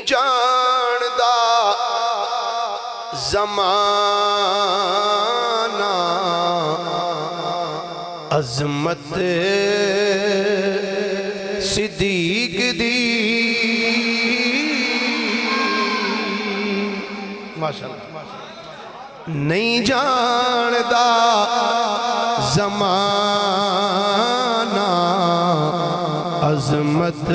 جاندا زمانہ عظمت صدیق دی ماشاءاللہ نہیں جاندا زمانہ عظمت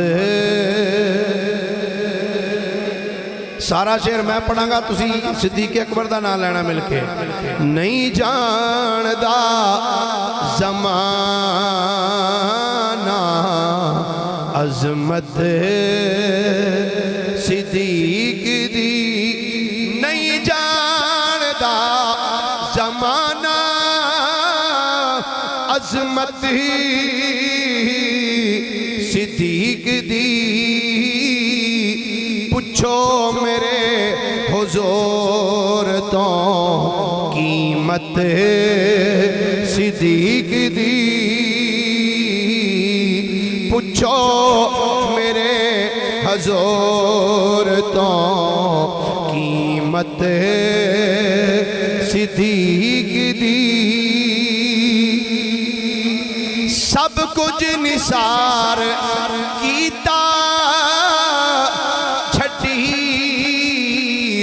سارا شعر میں پڑھاں گا تسی صدیق اکبر دا نام لینا مل کے نہیں جاندا زمانہ عظمت صدیق دی نہیں جاندا زمانہ عظمت صدیق دی پوچھو میرے حضور تو قیمت صدیق دی پوچھو میرے حضور تو قیمت صدیق دی سب کچھ نثار کیتا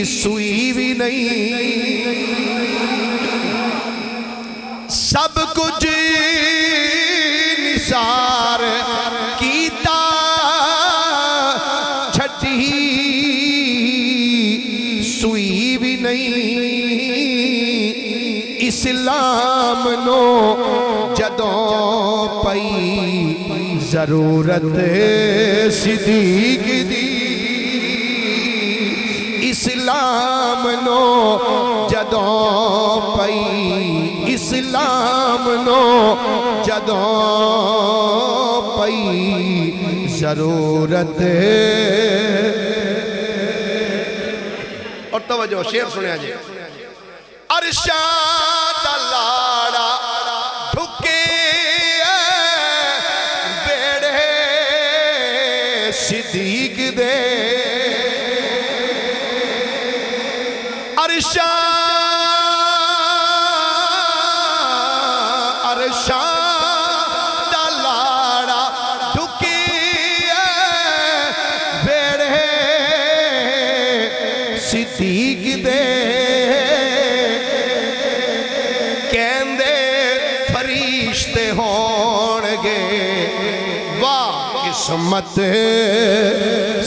سوئی بھی نہیں سب کچھ نثار کیتا چھٹی سوئی بھی نہیں اسلام نو جدوں پئی ضرورت صدیق دی اسلام نو جدوں پئی اسلام نو جدوں پئی ضرورت اور توجہ شعر سنیا جی ارشاد لاڑا ڈھکے بیڑے صدیق دے ارشاد لاڑا ڈھکی بیڑے صدیق دے کہندے فرشتے ہونگے واہ قسمت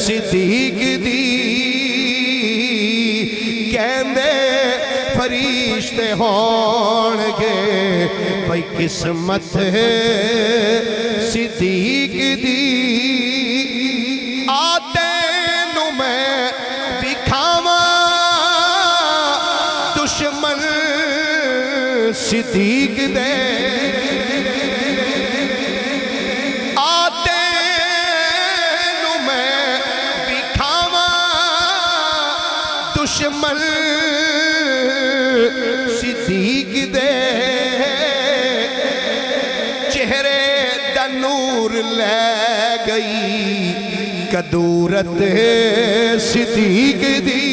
صدیق دی کہندے فرشتے ہونگے بھائی قسمت صدیق دی آتے نو میں بکھاواں دشمن صدیق دے آتے نو میں بکھاواں دشمن صدیق دے چہرے دا نور لے گئی کدورت صدیق دی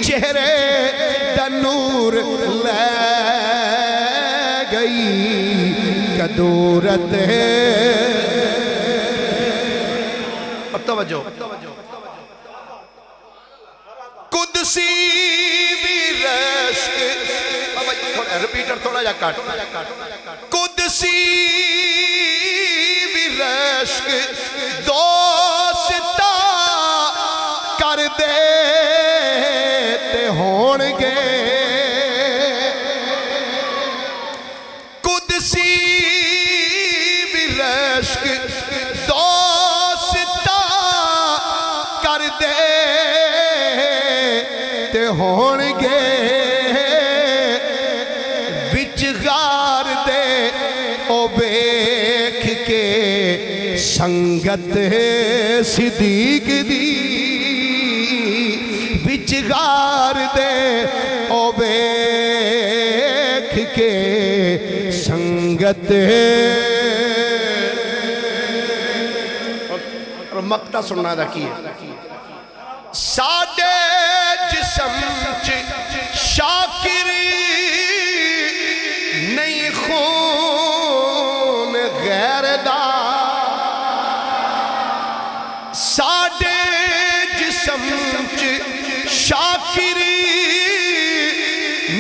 چہرے دا نور لے گئی کدورت اور توجہ قدسی ریپیٹر تھوڑا جا کاٹ قدسی بھی رشک دوستا کر دیتے ہونگے قدسی بھی رشک دوستا کر دیتے ہونگے سنگت صدیق دی وچ غار دے او بیکھ کے سنگت اور مقطع سننا دا کی ہے ساڈے جسم چ شاکری نہیں خون غیر دا ساڈے جسم چ شاکری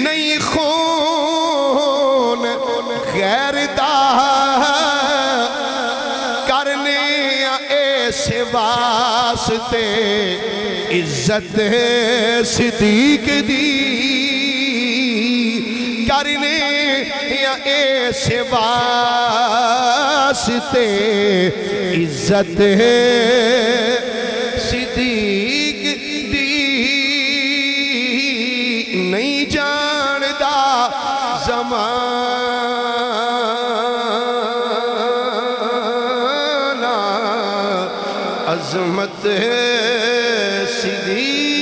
نہیں خون غیر دا کرنے اس واسطے عزت صدیق دی کرنے اس واسطے عزت صدیق دی نہیں جاندہ زمانہ عظمت صدیق